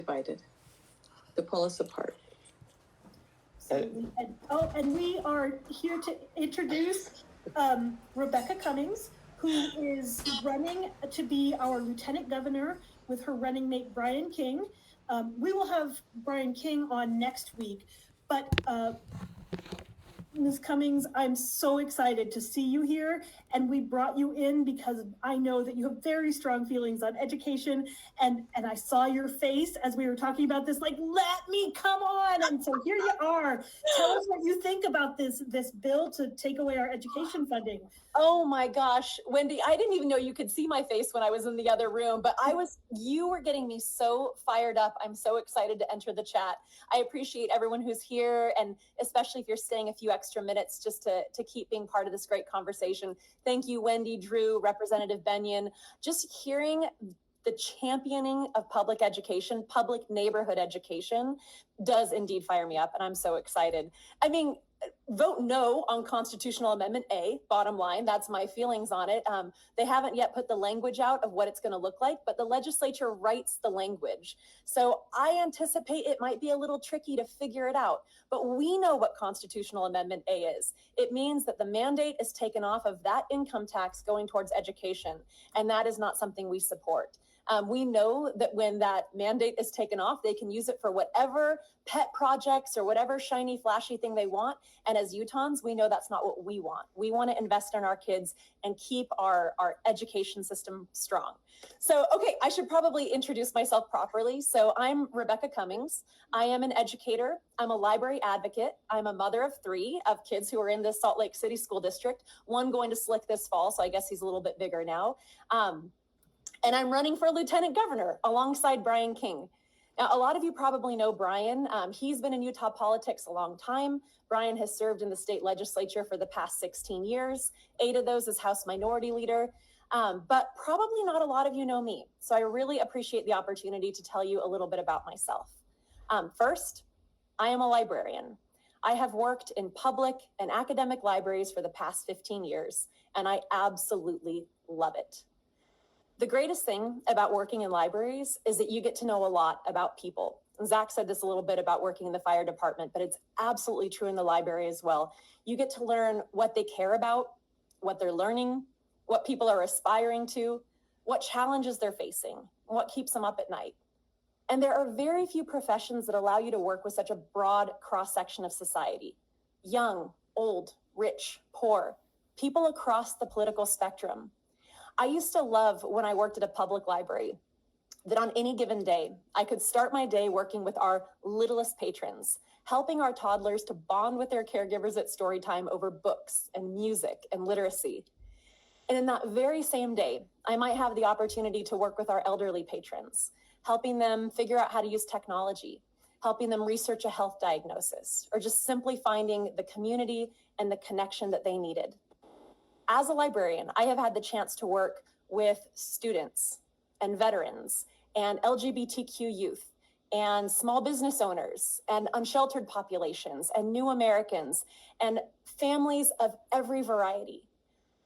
divided, to pull us apart. And we are here to introduce Rebekah Cummings, who is running to be our lieutenant governor with her running mate, Brian King. We will have Brian King on next week, but Ms. Cummings, I'm so excited to see you here, and we brought you in because I know that you have very strong feelings on education, and I saw your face as we were talking about this, like, let me come on, and so here you are. Tell us what you think about this bill to take away our education funding. Oh my gosh, Wendy, I didn't even know you could see my face when I was in the other room, but you were getting me so fired up. I'm so excited to enter the chat. I appreciate everyone who's here, and especially if you're staying a few extra minutes just to keep being part of this great conversation. Thank you, Wendy, Drew, Representative Benyon. Just hearing the championing of public education, public neighborhood education, does indeed fire me up, and I'm so excited. I mean, vote no on Constitutional Amendment A, bottom line. That's my feelings on it. They haven't yet put the language out of what it's going to look like, but the legislature writes the language. So I anticipate it might be a little tricky to figure it out, but we know what Constitutional Amendment A is. It means that the mandate is taken off of that income tax going towards education, and that is not something we support. We know that when that mandate is taken off, they can use it for whatever pet projects or whatever shiny, flashy thing they want. And as Utahns, we know that's not what we want. We want to invest in our kids and keep our education system strong. So, okay, I should probably introduce myself properly. So I'm Rebekah Cummings. I am an educator. I'm a library advocate. I'm a mother of 3 of kids who are in the Salt Lake City School District, one going to Slick this fall, so I guess he's a little bit bigger now. And I'm running for lieutenant governor alongside Brian King. Now, a lot of you probably know Brian. He's been in Utah politics a long time. Brian has served in the state legislature for the past 16 years, 8 of those as House Minority Leader. But probably not a lot of you know me. So I really appreciate the opportunity to tell you a little bit about myself. First, I am a librarian. I have worked in public and academic libraries for the past 15 years, and I absolutely love it. The greatest thing about working in libraries is that you get to know a lot about people. Zach said this a little bit about working in the fire department, but it's absolutely true in the library as well. You get to learn what they care about, what they're learning, what people are aspiring to, what challenges they're facing, and what keeps them up at night. And there are very few professions that allow you to work with such a broad cross-section of society. Young, old, rich, poor, people across the political spectrum. I used to love when I worked at a public library that on any given day, I could start my day working with our littlest patrons, helping our toddlers to bond with their caregivers at story time over books and music and literacy. And in that very same day, I might have the opportunity to work with our elderly patrons, helping them figure out how to use technology, helping them research a health diagnosis, or just simply finding the community and the connection that they needed. As a librarian, I have had the chance to work with students and veterans and LGBTQ youth and small business owners and unsheltered populations and new Americans and families of every variety.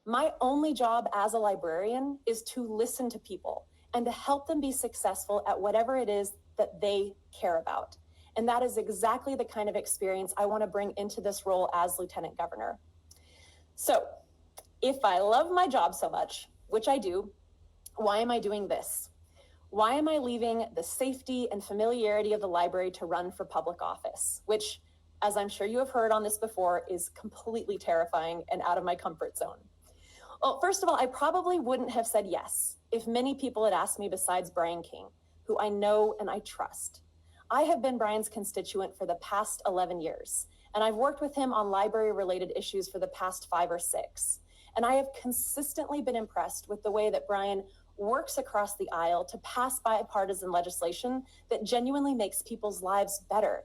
My only job as a librarian is to listen to people and to help them be successful at whatever it is that they care about. And that is exactly the kind of experience I want to bring into this role as Lieutenant Governor. So, if I love my job so much, which I do, why am I doing this? Why am I leaving the safety and familiarity of the library to run for public office, which, as I'm sure you have heard on this before, is completely terrifying and out of my comfort zone? Well, first of all, I probably wouldn't have said yes if many people had asked me besides Brian King, who I know and I trust. I have been Brian's constituent for the past 11 years, and I've worked with him on library-related issues for the past 5 or 6. And I have consistently been impressed with the way that Brian works across the aisle to pass bipartisan legislation that genuinely makes people's lives better.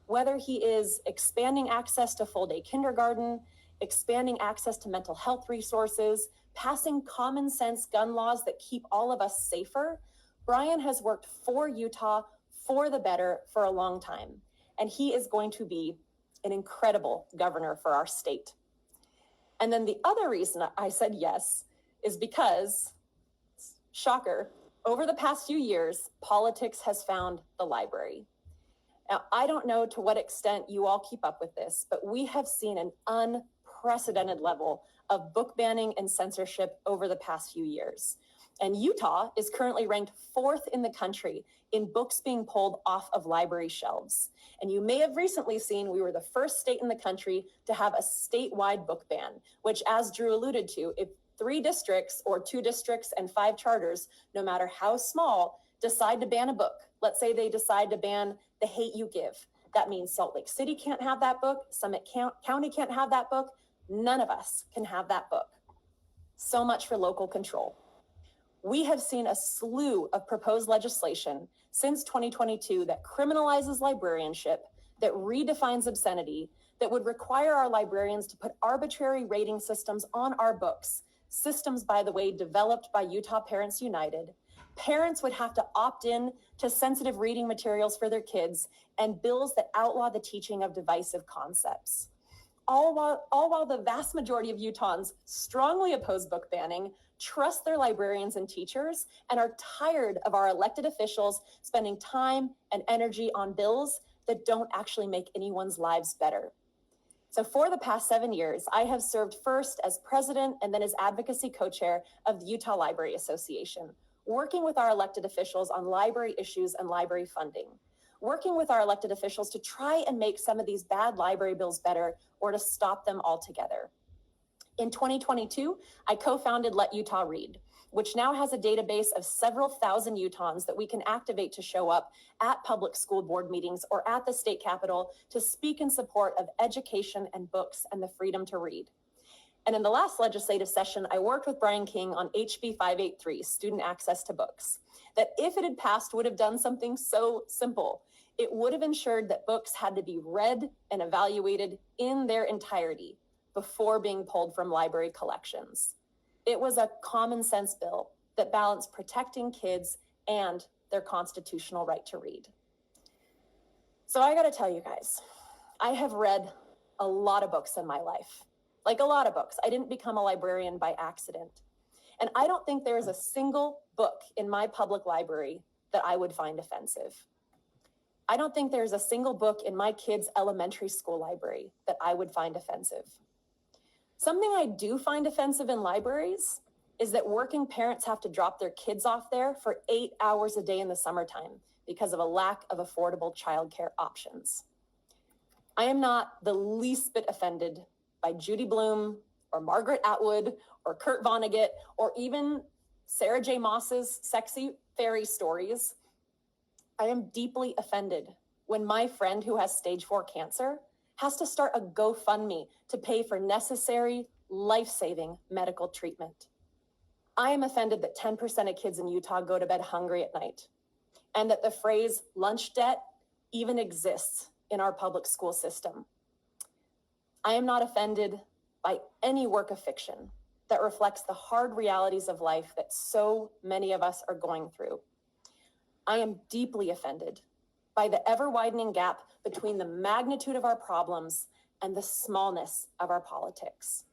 Whether he is expanding access to full-day kindergarten, expanding access to mental health resources, passing common sense gun laws that keep all of us safer, Brian has worked for Utah, for the better, for a long time. And he is going to be an incredible governor for our state. And then the other reason I said yes is because, shocker, Over the past few years, politics has found the library. Now, I don't know to what extent you all keep up with this, but we have seen an unprecedented level of book banning and censorship over the past few years. And Utah is currently ranked 4th in the country in books being pulled off of library shelves. And you may have recently seen we were the first state in the country to have a statewide book ban, which, as Drew alluded to, if 3 districts or 2 districts and 5 charters, no matter how small, decide to ban a book, let's say they decide to ban The Hate U Give. That means Salt Lake City can't have that book, Summit County can't have that book, none of us can have that book. So much for local control. We have seen a slew of proposed legislation since 2022 that criminalizes librarianship, that redefines obscenity, that would require our librarians to put arbitrary rating systems on our books, systems, by the way, developed by Utah Parents United. Parents would have to opt in to sensitive reading materials for their kids, and bills that outlaw the teaching of divisive concepts. All while the vast majority of Utahns strongly oppose book banning, trust their librarians and teachers, and are tired of our elected officials spending time and energy on bills that don't actually make anyone's lives better. So for the past 7 years, I have served first as president and then as advocacy co-chair of the Utah Library Association, working with our elected officials on library issues and library funding, working with our elected officials to try and make some of these bad library bills better or to stop them altogether. In 2022, I co-founded Let Utah Read, which now has a database of several thousand Utahns that we can activate to show up at public school board meetings or at the state capitol to speak in support of education and books and the freedom to read. And in the last legislative session, I worked with Brian King on HB 583, student access to books, that if it had passed would have done something so simple. It would have ensured that books had to be read and evaluated in their entirety before being pulled from library collections. It was a common sense bill that balanced protecting kids and their constitutional right to read. So I gotta tell you guys, I have read a lot of books in my life, like a lot of books. I didn't become a librarian by accident. And I don't think there is a single book in my public library that I would find offensive. I don't think there's a single book in my kids' elementary school library that I would find offensive. Something I do find offensive in libraries is that working parents have to drop their kids off there for 8 hours a day in the summertime because of a lack of affordable childcare options. I am not the least bit offended by Judy Blume or Margaret Atwood or Kurt Vonnegut or even Sarah J. Maas's sexy fairy stories. I am deeply offended when my friend who has stage 4 cancer has to start a GoFundMe to pay for necessary, life-saving medical treatment. I am offended that 10% of kids in Utah go to bed hungry at night, and that the phrase lunch debt even exists in our public school system. I am not offended by any work of fiction that reflects the hard realities of life that so many of us are going through. I am deeply offended by the ever-widening gap between the magnitude of our problems and the smallness of our politics.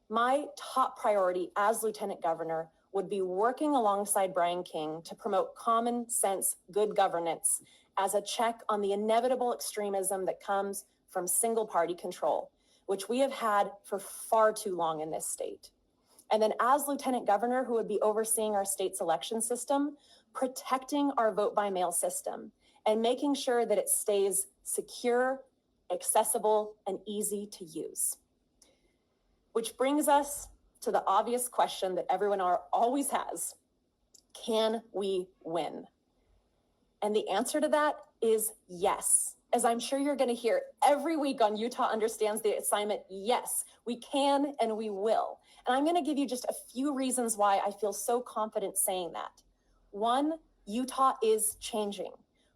My top priority as Lieutenant Governor would be working alongside Brian King to promote common sense good governance as a check on the inevitable extremism that comes from single party control, which we have had for far too long in this state. And then as Lieutenant Governor, who would be overseeing our state's election system, protecting our vote by mail system and making sure that it stays secure, accessible, and easy to use. Which brings us to the obvious question that everyone always has: can we win? And the answer to that is yes. As I'm sure you're going to hear every week on Utah Understands the Assignment, yes, we can and we will. And I'm going to give you just a few reasons why I feel so confident saying that. One, Utah is changing.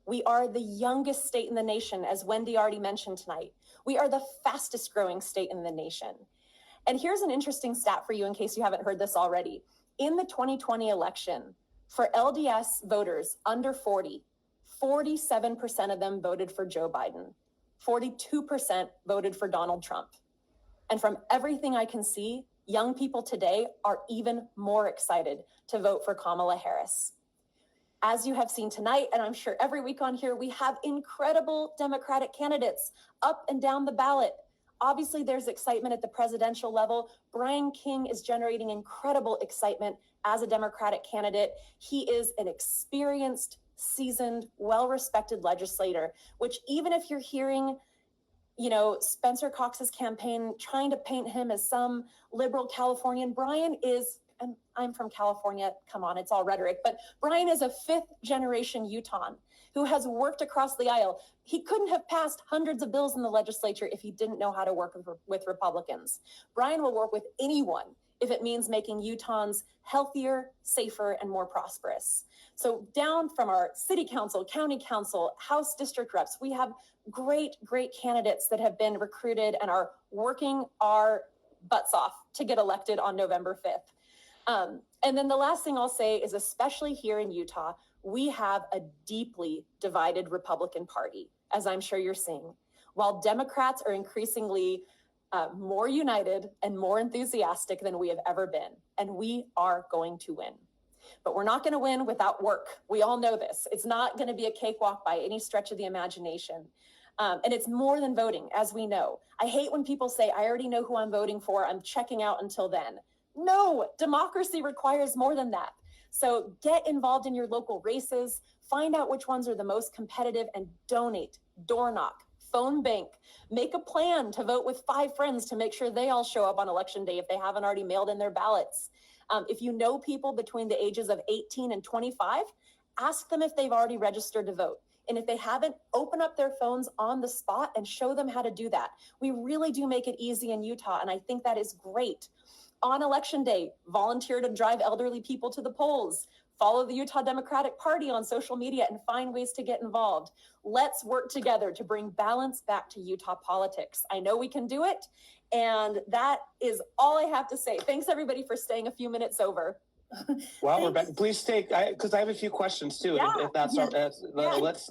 We are the youngest state in the nation, as Wendy already mentioned tonight. We are the fastest growing state in the nation. And here's an interesting stat for you in case you haven't heard this already. In the 2020 election, for LDS voters under 40, 47% of them voted for Joe Biden. 42% voted for Donald Trump. And from everything I can see, young people today are even more excited to vote for Kamala Harris. As you have seen tonight, and I'm sure every week on here, we have incredible Democratic candidates up and down the ballot. Obviously, there's excitement at the presidential level. Brian King is generating incredible excitement as a Democratic candidate. He is an experienced, seasoned, well-respected legislator, which even if you're hearing, Spencer Cox's campaign trying to paint him as some liberal Californian, Brian is, and I'm from California, come on, it's all rhetoric, but Brian is a fifth-generation Utahn who has worked across the aisle. He couldn't have passed hundreds of bills in the legislature if he didn't know how to work with Republicans. Brian will work with anyone if it means making Utahns healthier, safer, and more prosperous. So down from our city council, county council, House district reps, we have great, great candidates that have been recruited and are working our butts off to get elected on November 5th. And then the last thing I'll say is, especially here in Utah, we have a deeply divided Republican Party, as I'm sure you're seeing. While Democrats are increasingly more united and more enthusiastic than we have ever been, and we are going to win. But we're not going to win without work. We all know this. It's not going to be a cakewalk by any stretch of the imagination. And it's more than voting, as we know. I hate when people say, I already know who I'm voting for. I'm checking out until then. No, democracy requires more than that. So get involved in your local races, find out which ones are the most competitive, and donate, door knock, phone bank, make a plan to vote with 5 friends to make sure they all show up on election day if they haven't already mailed in their ballots. If you know people between the ages of 18 and 25, ask them if they've already registered to vote. And if they haven't, open up their phones on the spot and show them how to do that. We really do make it easy in Utah, and I think that is great. On election day, volunteer to drive elderly people to the polls. Follow the Utah Democratic Party on social media and find ways to get involved. Let's work together to bring balance back to Utah politics. I know we can do it. And that is all I have to say. Thanks everybody for staying a few minutes over. Well, Rebekah, please stay, because I have a few questions too. Yeah. If that's Yeah. let's.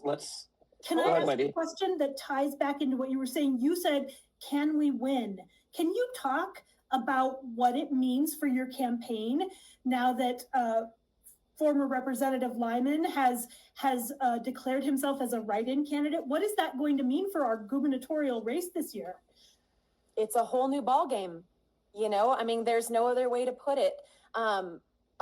Can Go I ahead, ask Wendy. a question that ties back into what you were saying? You said, can we win? Can you talk about what it means for your campaign now that former Representative Lyman has declared himself as a write-in candidate? What is that going to mean for our gubernatorial race this year? It's a whole new ballgame. There's no other way to put it.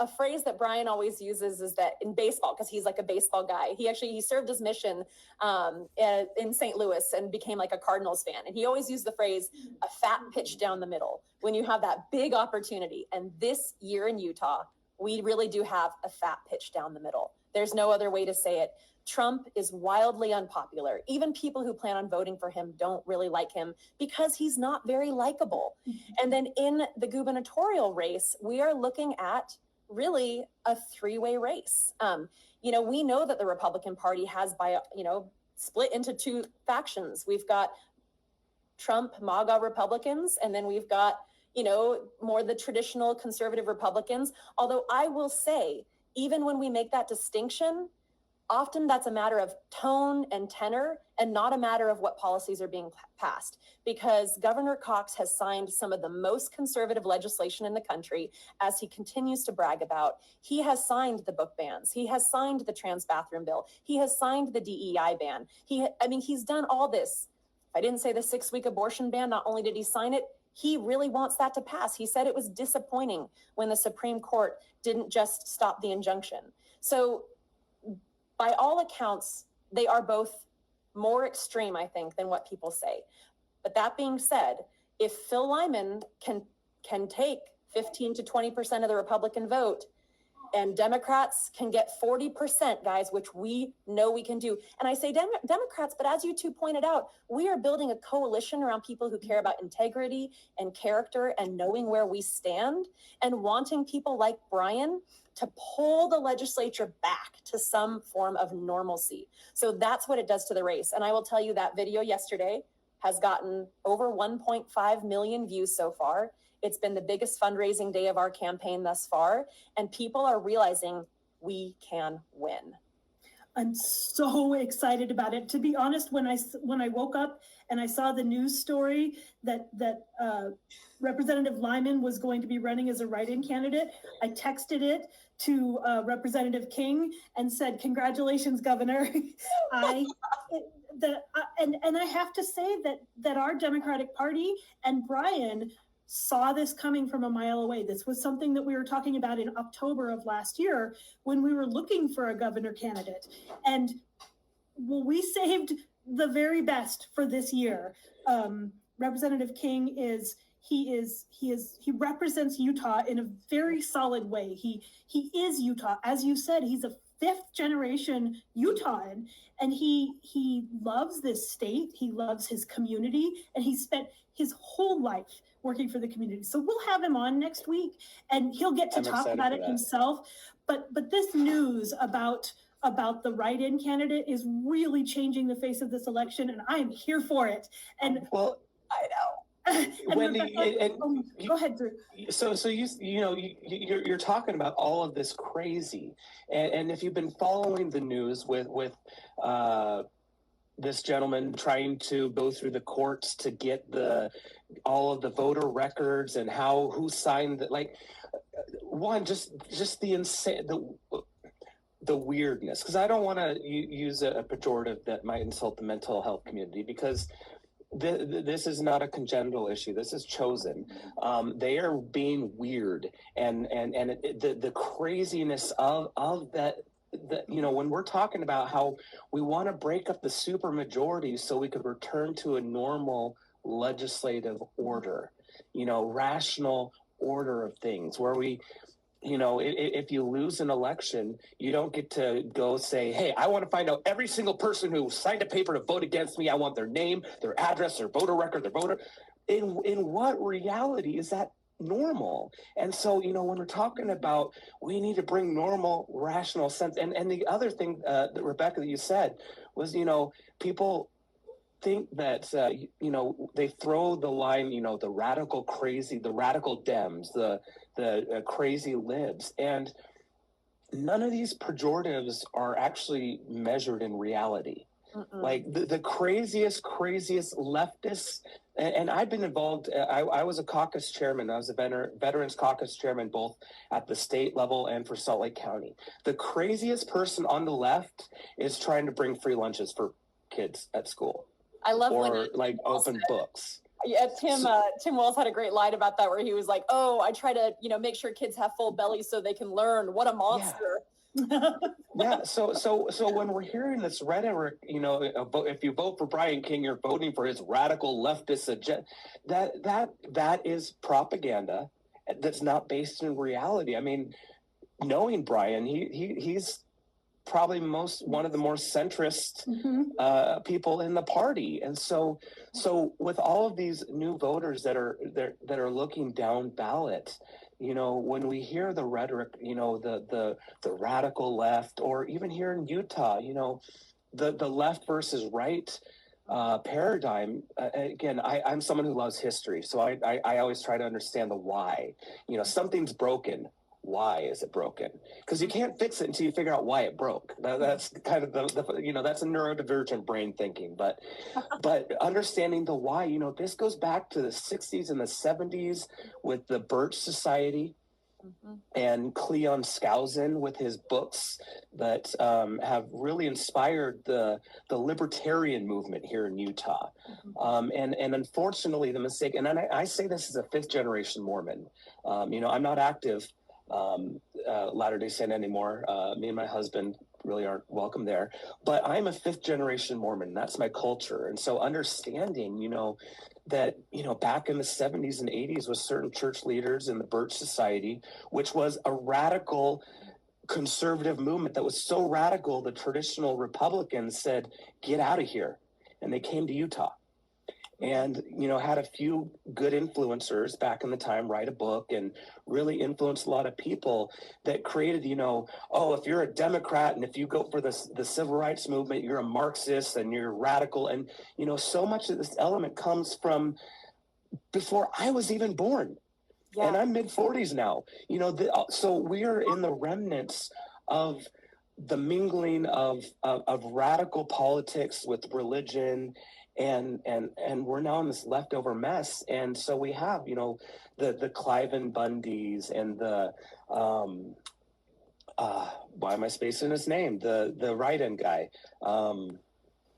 A phrase that Brian always uses is that in baseball, because he's like a baseball guy, he served his mission in St. Louis and became like a Cardinals fan. And he always used the phrase, a fat pitch down the middle, when you have that big opportunity. And this year in Utah, we really do have a fat pitch down the middle. There's no other way to say it. Trump is wildly unpopular. Even people who plan on voting for him don't really like him because he's not very likable. And then in the gubernatorial race, we are looking at really a 3-way race. We know that the Republican Party has split into 2 factions. We've got Trump MAGA Republicans, and then we've got, more the traditional conservative Republicans. Although I will say, even when we make that distinction, often that's a matter of tone and tenor and not a matter of what policies are being passed, because Governor Cox has signed some of the most conservative legislation in the country, as he continues to brag about. He has signed the book bans. He has signed the trans bathroom bill. He has signed the DEI ban. He's done all this. If I didn't say the 6-week abortion ban, not only did he sign it, he really wants that to pass. He said it was disappointing when the Supreme Court didn't just stop the injunction. So by all accounts, they are both more extreme, I think, than what people say. But that being said, if Phil Lyman can take 15 to 20% of the Republican vote, and Democrats can get 40%, guys, which we know we can do. And I say Democrats, but as you two pointed out, we are building a coalition around people who care about integrity and character and knowing where we stand and wanting people like Brian to pull the legislature back to some form of normalcy. So that's what it does to the race. And I will tell you that video yesterday has gotten over 1.5 million views so far. It's been the biggest fundraising day of our campaign thus far, and people are realizing we can win. I'm so excited about it. To be honest, when I woke up and I saw the news story that Representative Lyman was going to be running as a write-in candidate, I texted it to Representative King and said, "Congratulations, Governor." And I have to say that our Democratic Party and Brian saw this coming from a mile away. This was something that we were talking about in October of last year when we were looking for a governor candidate. And well, we saved the very best for this year. Representative King he represents Utah in a very solid way. He is Utah. As you said, he's a fifth generation Utahn, and he loves this state. He loves his community, and he spent his whole life working for the community. So we'll have him on next week and he'll get to talk about it himself. But this news about the write-in candidate is really changing the face of this election, and I'm here for it. And well, I know. Wendy, Rebekah, go ahead, Drew. So you're talking about all of this crazy, and if you've been following the news with this gentleman trying to go through the courts to get all of the voter records and who signed it, like one just the insane the weirdness, because I don't want to use a pejorative that might insult the mental health community, because this is not a congenital issue. This is chosen. They are being weird, and the craziness of that. When we're talking about how we want to break up the supermajority so we could return to a normal legislative order, rational order of things, where we, if you lose an election, you don't get to go say, "Hey, I want to find out every single person who signed a paper to vote against me. I want their name, their address, their voter record, their voter." In what reality is that normal? And so, when we're talking about we need to bring normal, rational sense, and the other thing that Rebekah, that you said was, people think that they throw the line, the radical crazy, the radical Dems, the crazy libs, and none of these pejoratives are actually measured in reality. Like the craziest leftists, and I've been involved. I was a caucus chairman. I was a veterans caucus chairman, both at the state level and for Salt Lake County. The craziest person on the left is trying to bring free lunches for kids at school. I love open books. Yeah, Tim Wells had a great line about that, where he was like, "Oh, I try to make sure kids have full bellies so they can learn." What a monster! Yeah. So when we're hearing this rhetoric, if you vote for Brian King, you're voting for his radical leftist agenda. That is propaganda that's not based in reality. I mean, knowing Brian, he's probably one of the more centrist people in the party, and so with all of these new voters that are looking down ballot, when we hear the rhetoric, the radical left, or even here in Utah, the left versus right paradigm. Again, I'm someone who loves history, so I always try to understand the why. Something's broken. Why is it broken? Because you can't fix it until you figure out why it broke. That's kind of that's a neurodivergent brain thinking. But understanding the why, this goes back to the 60s and the 70s with the Birch Society and Cleon Skousen with his books that have really inspired the libertarian movement here in Utah. And unfortunately, the mistake, and I say this as a fifth generation Mormon, I'm not active Latter-day Saint anymore. Me and my husband really aren't welcome there, but I'm a fifth generation Mormon. That's my culture. And so understanding, that, back in the 70s and 80s with certain church leaders in the Birch Society, which was a radical conservative movement that was so radical, the traditional Republicans said, "Get out of here." And they came to Utah. And, had a few good influencers back in the time write a book and really influenced a lot of people that created, if you're a Democrat and if you go for the civil rights movement, you're a Marxist and you're radical. And, so much of this element comes from before I was even born. Yeah. And I'm mid-40s now. So we are in the remnants of the mingling of radical politics with religion, and we're now in this leftover mess. And so we have, you know, the Cliven Bundys and the why am I spacing his name? The right-end guy.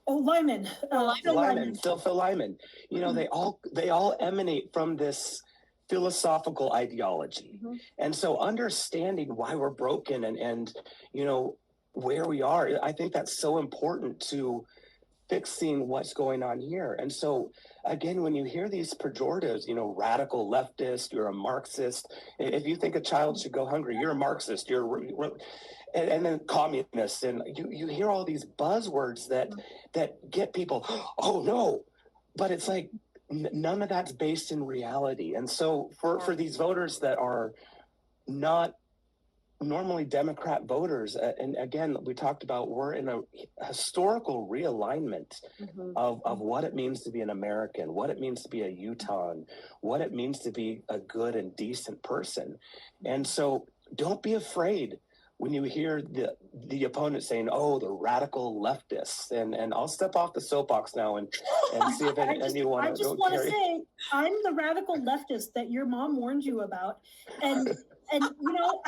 Lyman. Phil Lyman. Phil Lyman. You know, they all emanate from this philosophical ideology. Mhm. And so understanding why we're broken and you know where we are, I think that's so important to fixing what's going on here. And so again, when you hear these pejoratives, you know, radical leftist, you're a Marxist. If you think a child should go hungry, you're a Marxist. And then communists, and you hear all these buzzwords that get people, oh no, but it's like none of that's based in reality. And so for these voters that are not normally Democrat voters, and again, we talked about, we're in a historical realignment of what it means to be an American, what it means to be a Utahn, what it means to be a good and decent person. And so don't be afraid when you hear the opponent saying, oh, the radical leftists. And I'll step off the soapbox now and see if anyone... I just want to say, I'm the radical leftist that your mom warned you about. And you know,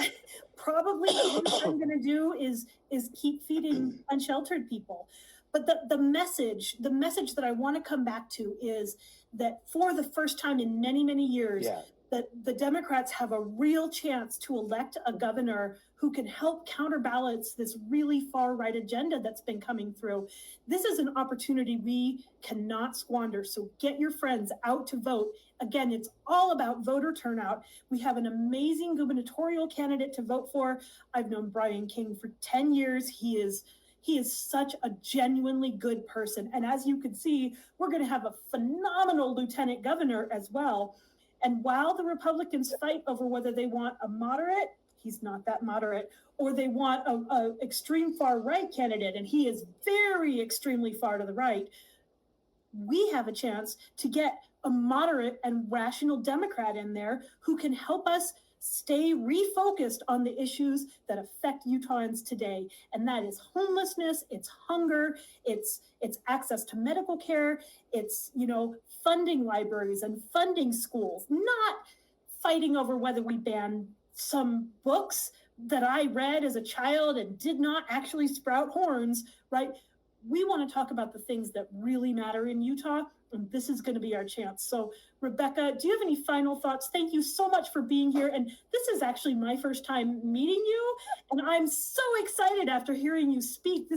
probably what I'm going to do is keep feeding unsheltered people. But the message that I want to come back to is that for the first time in many, many years, that the Democrats have a real chance to elect a governor who can help counterbalance this really far-right agenda that's been coming through. This is an opportunity we cannot squander. So get your friends out to vote. Again, it's all about voter turnout. We have an amazing gubernatorial candidate to vote for. I've known Brian King for 10 years. He is such a genuinely good person. And as you can see, we're going to have a phenomenal lieutenant governor as well. And while the Republicans fight over whether they want a moderate, he's not that moderate, or they want a extreme far right candidate, and he is very extremely far to the right, we have a chance to get a moderate and rational Democrat in there who can help us stay refocused on the issues that affect Utahns today. And that is homelessness, it's hunger, it's access to medical care, it's, you know, funding libraries and funding schools, not fighting over whether we ban some books that I read as a child and did not actually sprout horns, right? We want to talk about the things that really matter in Utah, and this is going to be our chance. So, Rebekah, do you have any final thoughts? Thank you so much for being here. And this is actually my first time meeting you, and I'm so excited after hearing you speak.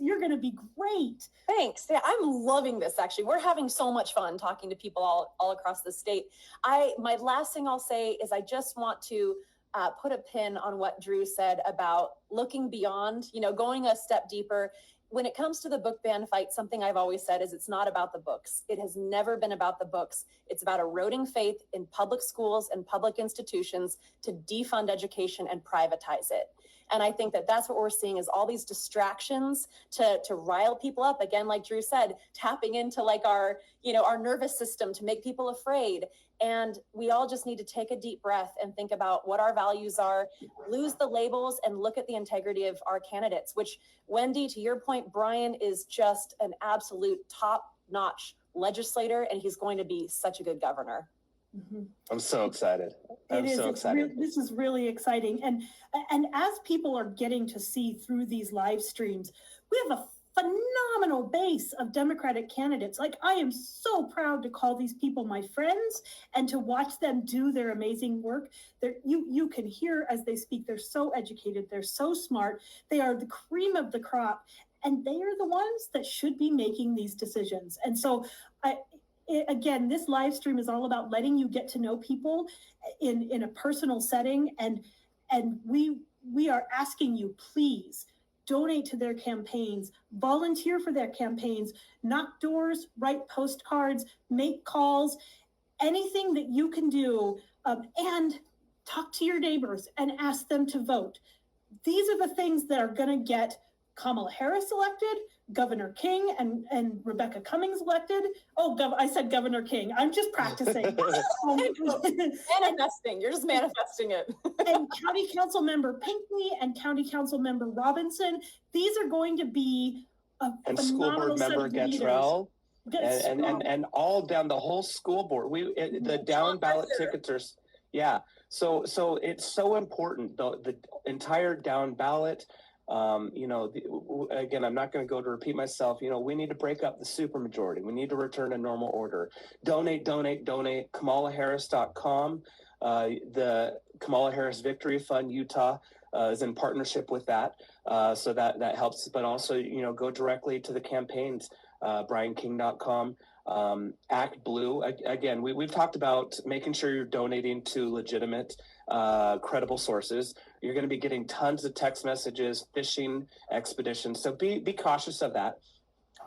You're going to be great. Thanks. Yeah, I'm loving this, actually. We're having so much fun talking to people all across the state. My last thing I'll say is I just want to put a pin on what Drew said about looking beyond, you know, going a step deeper. When it comes to the book ban fight, something I've always said is it's not about the books. It has never been about the books. It's about eroding faith in public schools and public institutions to defund education and privatize it. And I think that that's what we're seeing is all these distractions to rile people up. Again, like Drew said, tapping into like our nervous system to make people afraid. And we all just need to take a deep breath and think about what our values are, lose the labels and look at the integrity of our candidates, which, Wendy, to your point, Brian is just an absolute top-notch legislator, and he's going to be such a good governor. Mm-hmm. I'm so excited. This is really exciting. And as people are getting to see through these live streams, we have a phenomenal base of Democratic candidates. Like, I am so proud to call these people my friends and to watch them do their amazing work. You can hear as they speak, they're so educated, they're so smart, they are the cream of the crop, and they are the ones that should be making these decisions. And so again, this live stream is all about letting you get to know people in a personal setting. And we are asking you, please donate to their campaigns, volunteer for their campaigns, knock doors, write postcards, make calls, anything that you can do, and talk to your neighbors and ask them to vote. These are the things that are going to get Kamala Harris elected, Governor King and Rebekah Cummings elected. Oh, I said Governor King. I'm just practicing. Manifesting. You're just manifesting it. And County Council Member Pinckney and County Council Member Robinson. These are going to be and School Board Member Gatrell. And all down the whole school board. The down ballot tickets are, yeah. So it's so important. The entire down ballot. Again, I'm not going to go to repeat myself. We need to break up the supermajority. We need to return a normal order. Donate. KamalaHarris.com. The Kamala Harris Victory Fund Utah is in partnership with that, so that helps. But also, go directly to the campaigns. BrianKing.com, Act Blue. Again, we've talked about making sure you're donating to legitimate, credible sources. You're going to be getting tons of text messages, phishing expeditions. So be cautious of that.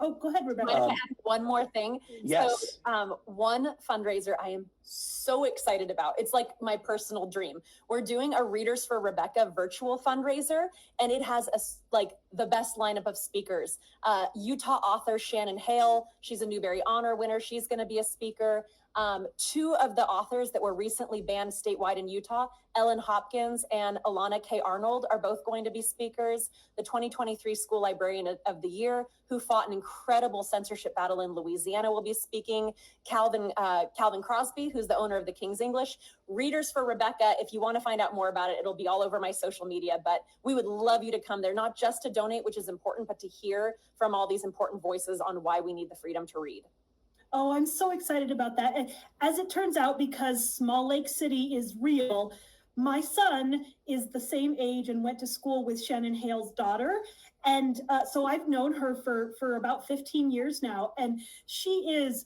Oh, go ahead, Rebekah. Might I add one more thing? Yes. So, one fundraiser I am so excited about. It's like my personal dream. We're doing a Readers for Rebekah virtual fundraiser, and it has the best lineup of speakers. Utah author Shannon Hale, she's a Newbery Honor winner. She's going to be a speaker. Two of the authors that were recently banned statewide in Utah, Ellen Hopkins and Alana K. Arnold, are both going to be speakers. The 2023 School Librarian of the Year, who fought an incredible censorship battle in Louisiana, will be speaking. Calvin Crosby, who's the owner of the King's English. Readers for Rebekah, if you want to find out more about it, it'll be all over my social media, but we would love you to come there, not just to donate, which is important, but to hear from all these important voices on why we need the freedom to read. Oh, I'm so excited about that. And as it turns out, because Small Lake City is real, my son is the same age and went to school with Shannon Hale's daughter. And so I've known her for about 15 years now. And she is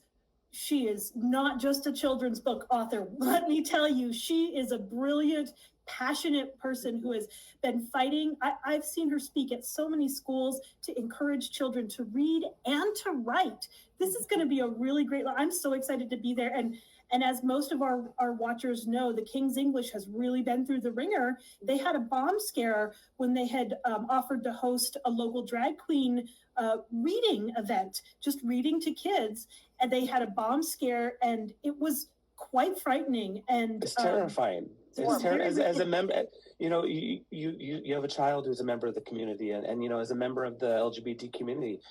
not just a children's book author. Let me tell you, she is a brilliant, passionate person who has been fighting. I've seen her speak at so many schools to encourage children to read and to write. This is going to be a really great, I'm so excited to be there. And as most of our watchers know, the King's English has really been through the ringer. They had a bomb scare when they had offered to host a local drag queen reading event, just reading to kids. And they had a bomb scare, and it was quite frightening. And it's terrifying. As a member, you have a child who's a member of the community, and as a member of the LGBT community,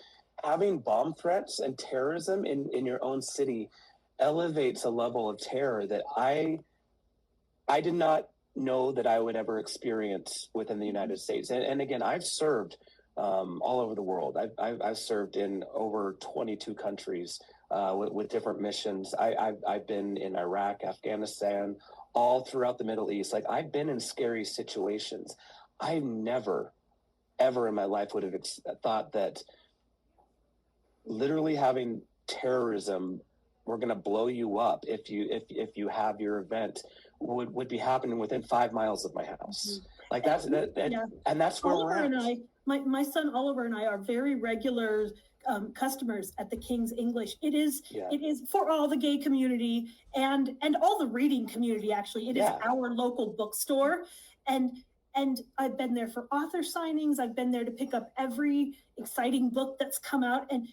having bomb threats and terrorism in your own city elevates a level of terror that I did not know that I would ever experience within the United States. And again, I've served all over the world. I've served in over 22 countries with different missions. I've been in Iraq, Afghanistan, all throughout the Middle East. Like, I've been in scary situations. I never, ever in my life would have thought that literally having terrorism, we're going to blow you up if you have your event, would be happening within 5 miles of my house. Like and that's where Oliver we're at. and my son Oliver and I are very regular customers at the King's English. It is for all the gay community and all the reading community. Actually, it is our local bookstore, and I've been there for author signings. I've been there to pick up every exciting book that's come out, and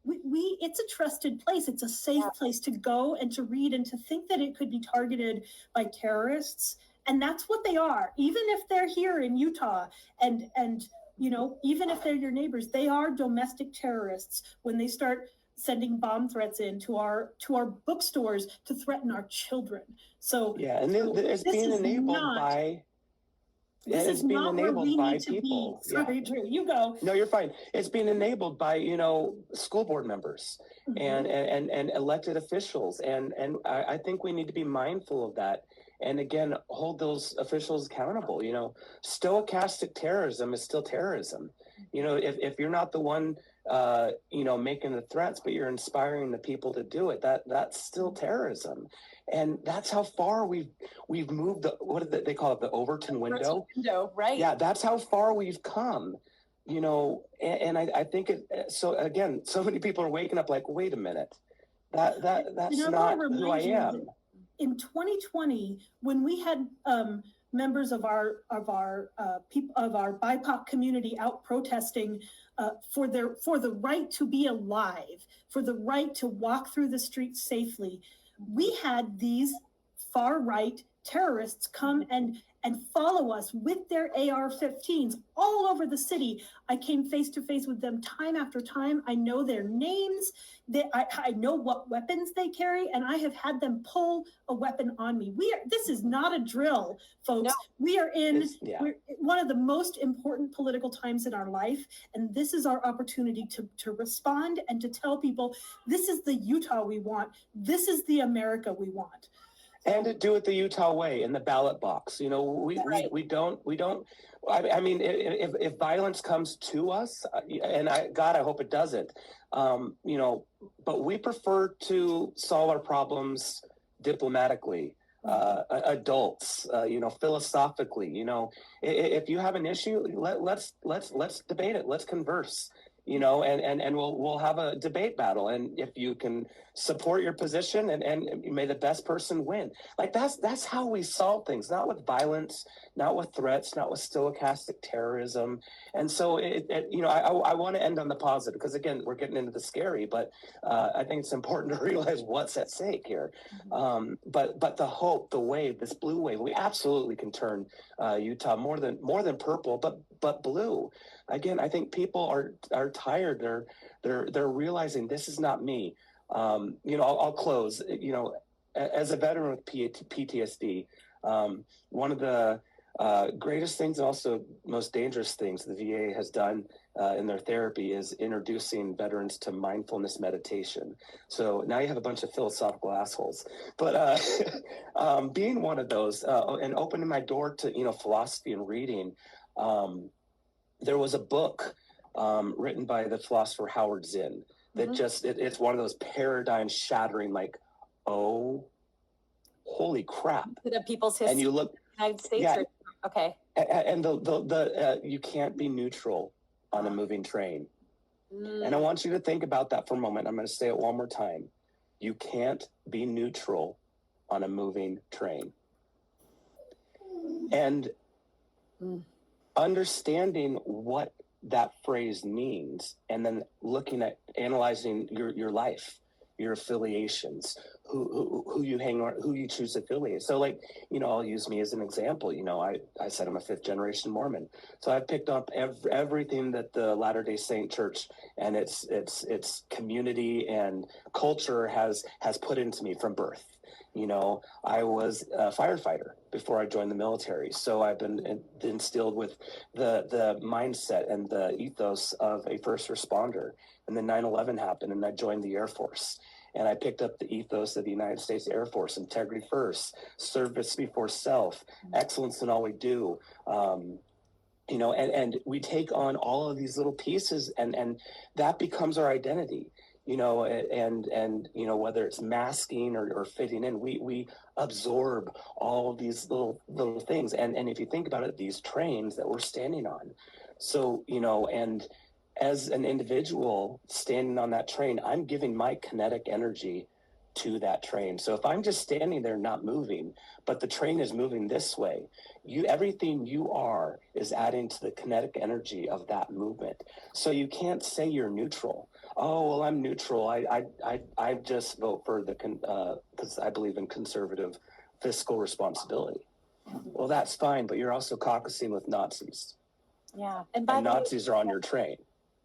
it's a trusted place. It's a safe place to go and to read, and to think that it could be targeted by terrorists. And that's what they are. Even if they're here in Utah and even if they're your neighbors, they are domestic terrorists when they start sending bomb threats into our bookstores to threaten our children. So and it's being enabled by This is not where we need to people. be. Sorry, Drew, you go. No, you're fine. It's being enabled by, school board members and elected officials. And I think we need to be mindful of that. And again, hold those officials accountable. Stochastic terrorism is still terrorism. If you're not the one, making the threats, but you're inspiring the people to do it, that's still terrorism. And that's how far we've moved. What do they call it? The Overton window. Right? Yeah, that's how far we've come. And I think so. Again, so many people are waking up like, wait a minute, that's not who I am. In 2020, when we had members of our people of our BIPOC community out protesting for the right to be alive, for the right to walk through the streets safely. We had these far right terrorists come and follow us with their AR-15s all over the city. I came face to face with them time after time. I know their names. I know what weapons they carry, and I have had them pull a weapon on me. This is not a drill, folks. No. We are in one of the most important political times in our life, and this is our opportunity to respond and to tell people, this is the Utah we want. This is the America we want. And to do it the Utah way in the ballot box. You know, we don't, I mean, if violence comes to us, and God, I hope it doesn't, you know, but we prefer to solve our problems diplomatically, adults, you know, philosophically, you know, if you have an issue, let's debate it. Let's converse. You know, and we'll have a debate battle, and if you can support your position, and may the best person win. Like that's how we solve things, not with violence, not with threats, not with stochastic terrorism. And so you know, I want to end on the positive, because again, we're getting into the scary, but I think it's important to realize what's at stake here. But the hope, the wave, this blue wave, we absolutely can turn Utah more than purple, but blue. Again, I think people are tired. They're realizing this is not me. You know, I'll close. You know, as a veteran with PTSD, one of the greatest things, and also most dangerous things the VA has done in their therapy is introducing veterans to mindfulness meditation. So now you have a bunch of philosophical assholes. But being one of those and opening my door to, you know, philosophy and reading. There was a book written by the philosopher Howard Zinn that it's one of those paradigm shattering, like, oh, holy crap. The people's history. And you look, United States. Yeah, okay. And the you can't be neutral on a moving train. And I want you to think about that for a moment. I'm going to say it one more time. You can't be neutral on a moving train. And understanding what that phrase means, and then looking at analyzing your life, your affiliations, who you hang on, who you choose to affiliate. So, like, you know, I'll use me as an example. You know, I said I'm a 5th generation Mormon, so I've picked up everything that the Latter-day Saint Church and its community and culture has put into me from birth. You know, I was a firefighter before I joined the military, so I've been instilled with the mindset and the ethos of a first responder. And then 9/11 happened, and I joined the Air Force. And I picked up the ethos of the United States Air Force: integrity first, service before self, excellence in all we do. You know, and we take on all of these little pieces, and that becomes our identity. You know, and you know, whether it's masking or fitting in, we absorb all of these little things. And if you think about it, these trains that we're standing on. So, you know, and as an individual standing on that train, I'm giving my kinetic energy to that train. So if I'm just standing there not moving, but the train is moving this way, everything you are is adding to the kinetic energy of that movement. So you can't say you're neutral. Oh, well, I'm neutral. I just vote for because I believe in conservative fiscal responsibility. Well, that's fine, but you're also caucusing with Nazis. Yeah, and Nazis are on your train.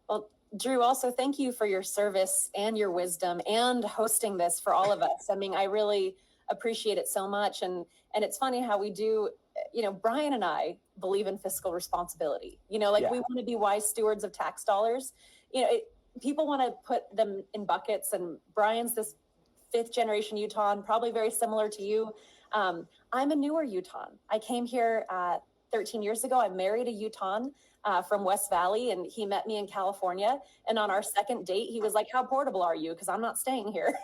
Well, Drew, also thank you for your service and your wisdom and hosting this for all of us. I mean, I really appreciate it so much. And it's funny how we do, you know, Brian and I believe in fiscal responsibility. You know, like we want to be wise stewards of tax dollars. You know, people want to put them in buckets, and Brian's this 5th generation Utahn, probably very similar to you. I'm a newer Utahn. I came here 13 years ago. I married a Utahn from West Valley, and he met me in California. And on our second date, he was like, "How portable are you? Because I'm not staying here."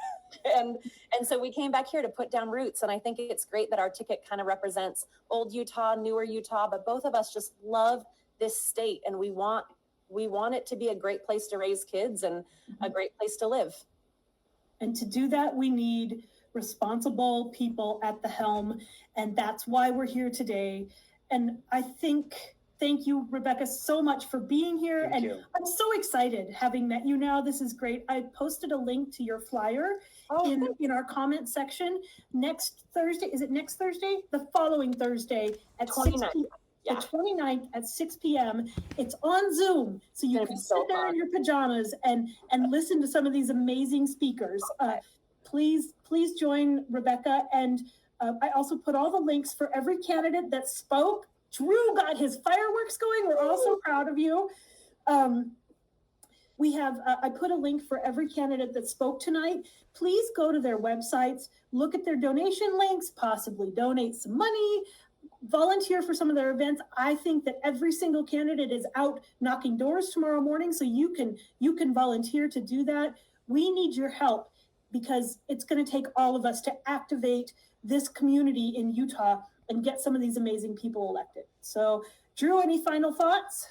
and so we came back here to put down roots. And I think it's great that our ticket kind of represents old Utah, newer Utah, but both of us just love this state, and we want it to be a great place to raise kids and a great place to live. And to do that, we need responsible people at the helm. And that's why we're here today. And I thank you, Rebekah, so much for being here. Thank And you. I'm so excited having met you now. This is great. I posted a link to your flyer in our comment section next Thursday. Is it next Thursday? The following Thursday at 6 29th. p.m. Yeah. The 29th at 6 p.m. It's on Zoom. So you Gonna can be so sit there fun. in your pajamas and listen to some of these amazing speakers. Please join Rebekah. And I also put all the links for every candidate that spoke. Drew got his fireworks going. We're all so proud of you. We have, I put a link for every candidate that spoke tonight. Please go to their websites, look at their donation links, possibly donate some money, volunteer for some of their events. I think that every single candidate is out knocking doors tomorrow morning, so you can volunteer to do that. We need your help because it's going to take all of us to activate this community in Utah and get some of these amazing people elected. So, Drew, any final thoughts?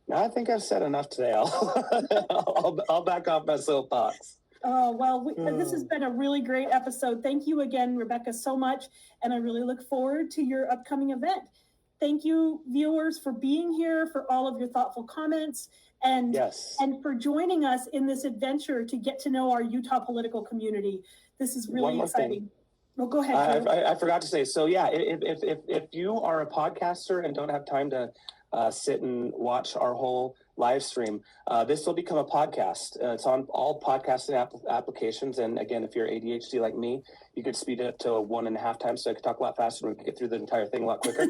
No, I think I've said enough today. I'll back off my soapbox. Oh, well, this has been a really great episode. Thank you again, Rebekah, so much. And I really look forward to your upcoming event. Thank you, viewers, for being here, for all of your thoughtful comments, and for joining us in this adventure to get to know our Utah political community. This is really exciting. Well, go ahead, Drew. I forgot to say, so yeah, if you are a podcaster and don't have time to sit and watch our whole live stream, this will become a podcast. It's on all podcasting applications. And again, if you're ADHD like me, you could speed it up to 1.5 times so I could talk a lot faster and we could get through the entire thing a lot quicker.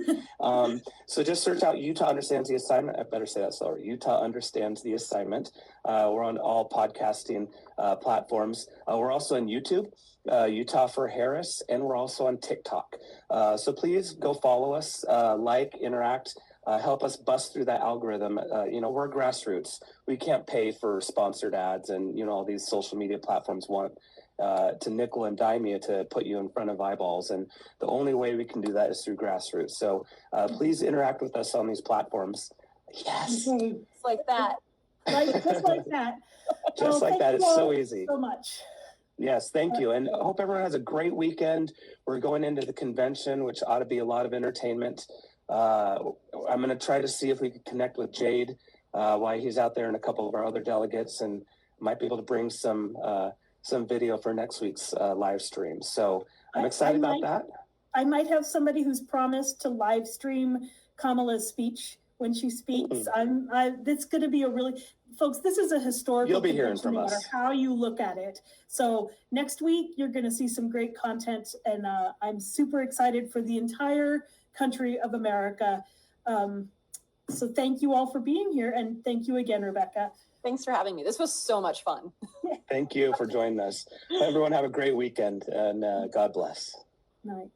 So just search out Utah Understands the Assignment. I better say that slower. Utah Understands the Assignment. We're on all podcasting platforms. We're also on YouTube, Utah for Harris, and we're also on TikTok. So please go follow us, interact. Help us bust through that algorithm. We're grassroots. We can't pay for sponsored ads, and all these social media platforms want to nickel and dime you to put you in front of eyeballs. And the only way we can do that is through grassroots. So please interact with us on these platforms. Yes. Okay. Just like that. Just like that. Just like that. It's so easy. So much. Yes, thank you. And I hope everyone has a great weekend. We're going into the convention, which ought to be a lot of entertainment. I'm going to try to see if we can connect with Jade while he's out there and a couple of our other delegates, and might be able to bring some video for next week's live stream. So I'm excited about that. I might have somebody who's promised to live stream Kamala's speech when she speaks. It's going to be folks, this is a historical. You'll be hearing from us. No matter how you look at it. So next week, you're going to see some great content, and I'm super excited for the entire country of America. So thank you all for being here, and thank you again, Rebekah. Thanks for having me. This was so much fun. Thank you for joining us. Everyone have a great weekend, and God bless. Night.